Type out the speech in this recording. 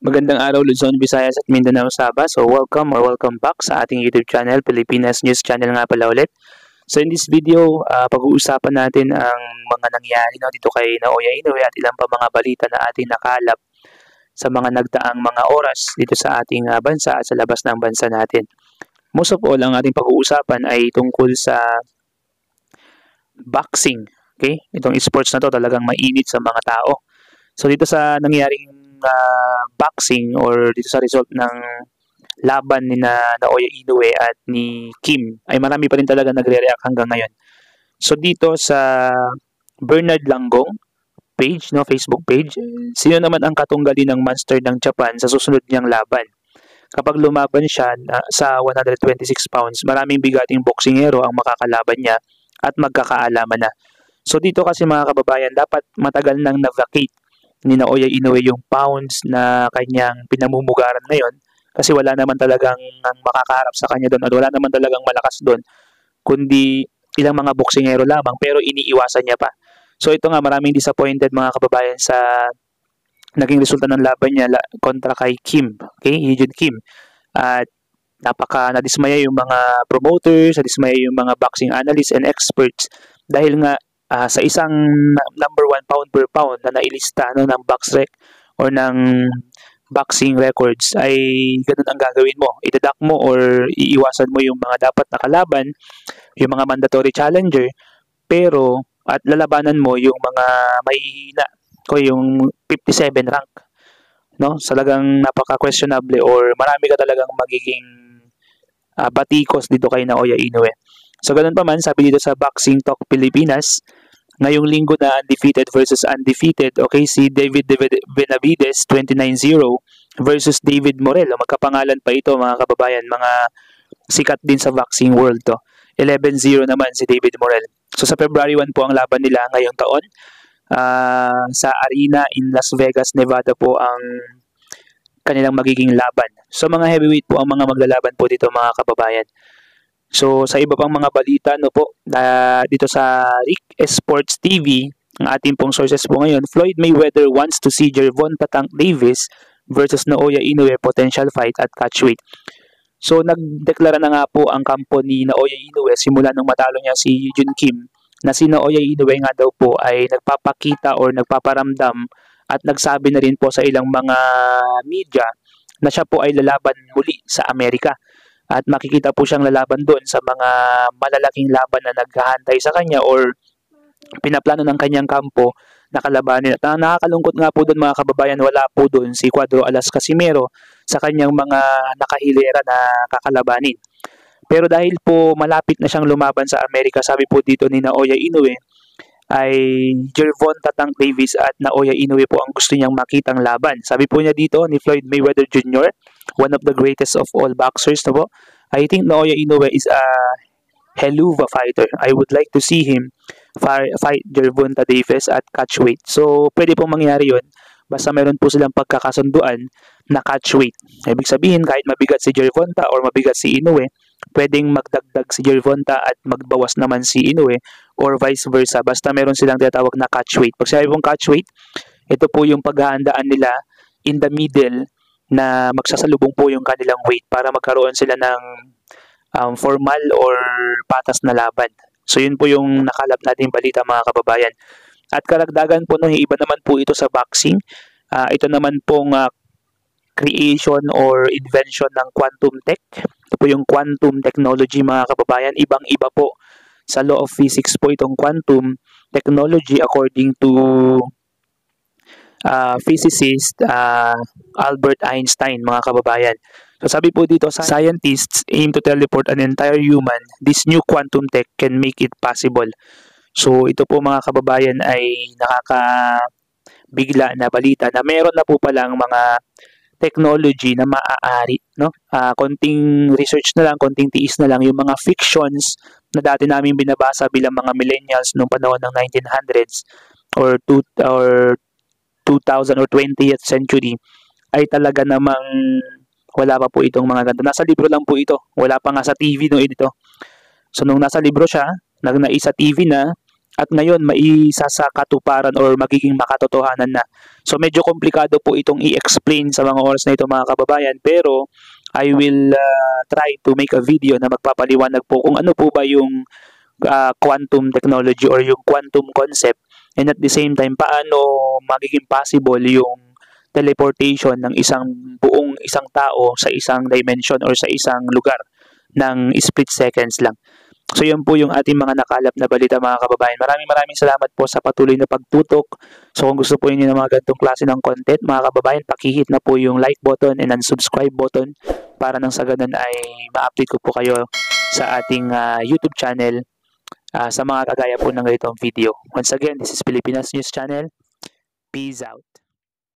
Magandang araw Luzon, Visayas at Mindanao, Sabah. So welcome back sa ating YouTube channel, Pilipinas News Channel nga pala ulit. So in this video, pag-uusapan natin ang mga nangyari dito kay Naoya Inoue at ilang pa mga balita na ating nakalap sa mga nagdaang mga oras dito sa ating bansa at sa labas ng bansa natin. Most of all, ang ating pag-uusapan ay tungkol sa boxing. Okay? Itong sports na to talagang mainit sa mga tao. So dito sa nangyaring boxing or dito sa result ng laban ni Naoya Inoue at ni Kim ay marami pa rin talaga nagre-react hanggang ngayon. So dito sa Bernard Langgong page, Facebook page, sino naman ang katunggali ng monster ng Japan sa susunod niyang laban? Kapag lumaban siya sa 126 pounds, maraming bigating boksingero ang makakalaban niya at magkakaalaman na. So dito kasi mga kababayan, dapat matagal nang na-vacate ni Naoya Inoue yung pounds na kanyang pinamumugaran ngayon kasi wala naman talagang makakaharap sa kanya doon at wala naman talagang malakas doon kundi ilang mga boksingero lamang pero iniiwasan niya pa. So ito nga, maraming disappointed mga kababayan sa naging resulta ng laban niya kontra kay Kim, okay? Yejun Kim. At nadismaya yung mga promoters, nadismaya yung mga boxing analysts and experts dahil nga sa isang number 1 pound per pound na nailista ng BoxRec or ng boxing records ay ganun ang gagawin mo. Idadak mo or iiwasan mo yung mga dapat nakalaban, yung mga mandatory challenger, pero at lalabanan mo yung mga mahihina o yung 57 rank. No? Talagang napaka-questionable or marami ka talagang magiging batikos dito kay Naoya Inoue. So ganun pa man, sabi dito sa Boxing Talk Pilipinas, ngayong linggo na undefeated versus undefeated, okay, si David Benavides 29-0 versus David Morel. Magkapangalan pa ito mga kababayan, mga sikat din sa boxing world to. 11-0 naman si David Morel. So sa February 1 po ang laban nila ngayong taon. Sa arena in Las Vegas, Nevada po ang kanilang magiging laban. So mga heavyweight po ang mga maglalaban po dito mga kababayan. So sa iba pang mga balita dito sa Rick Sports TV, ang ating pong sources po ngayon, Floyd Mayweather wants to see Gervonta Tank Davis versus Naoya Inoue potential fight at catchweight. So nagdeklara na nga po ang kampo ni Naoya Inoue simula nung matalo niya si Jun Kim na si Naoya Inoue nga daw po ay nagpapakita or nagpaparamdam at nagsabi na rin po sa ilang mga media na siya po ay lalaban muli sa Amerika. At makikita po siyang lalaban doon sa mga malalaking laban na naghahantay sa kanya or pinaplano ng kanyang kampo na kalabanin. At nakakalungkot nga po doon mga kababayan, wala po doon si Cuadro Alas Casimero sa kanyang mga nakahilera na kakalabanin. Pero dahil po malapit na siyang lumaban sa Amerika, sabi po dito ni Naoya Inoue, ay Gervonta Tank Davis at Naoya Inoue po ang gusto niyang makitang laban. Sabi po niya dito ni Floyd Mayweather Jr., one of the greatest of all boxers na po, I think Naoya Inoue is a helluva fighter. I would like to see him fight Gervonta Davis at catchweight. So pwede pong mangyari yun basta meron po silang pagkakasunduan na catchweight. Ibig sabihin kahit mabigat si Gervonta or mabigat si Inoue, pwedeng magdagdag si Gervonta at magbawas naman si Inoue or vice versa. Basta meron silang tinatawag na catchweight. Pag sabi pong catchweight, ito po yung paghahandaan nila in the middle na magsasalubong po yung kanilang weight para magkaroon sila ng formal or patas na laban. So yun po yung nakalap natin balita mga kababayan. At karagdagan po iba naman po ito sa boxing. Ito naman pong creation or invention ng quantum tech. Ito po yung quantum technology mga kababayan. Ibang-iba po sa law of physics po itong quantum technology according to physicist Albert Einstein mga kababayan. So sabi po dito, scientists aim to teleport an entire human. This new quantum tech can make it possible. So ito po mga kababayan ay nakakabigla na balita na meron na po palang mga technology na maaari, no? Konting research na lang, konting tiis na lang yung mga fictions na dati namin binabasa bilang mga millennials noong panahon ng 1900s or 2000 or 20th century ay talaga namang wala pa po itong mga ganito. Nasa libro lang po ito. Wala pa nga sa TV nung ito. So nung nasa libro siya, naisa TV na, at ngayon maisasakatuparan or magiging makatotohanan na. So medyo komplikado po itong i-explain sa mga oras na ito mga kababayan, pero I will try to make a video na magpapaliwanag po kung ano po ba yung quantum technology or yung quantum concept, and at the same time paano magiging possible yung teleportation ng isang tao sa isang dimension or sa isang lugar ng split seconds lang. So yun po yung ating mga nakalap na balita mga kababayan. Maraming salamat po sa patuloy na pagtutok. So kung gusto po niyo ng mga ganitong klase ng content mga kababayan, pakihit na po yung like button and unsubscribe button para nang sa ganun ay ma-update ko po kayo sa ating YouTube channel sa mga kagaya po ng ganitong video. Once again, this is Pilipinas News Channel. Peace out.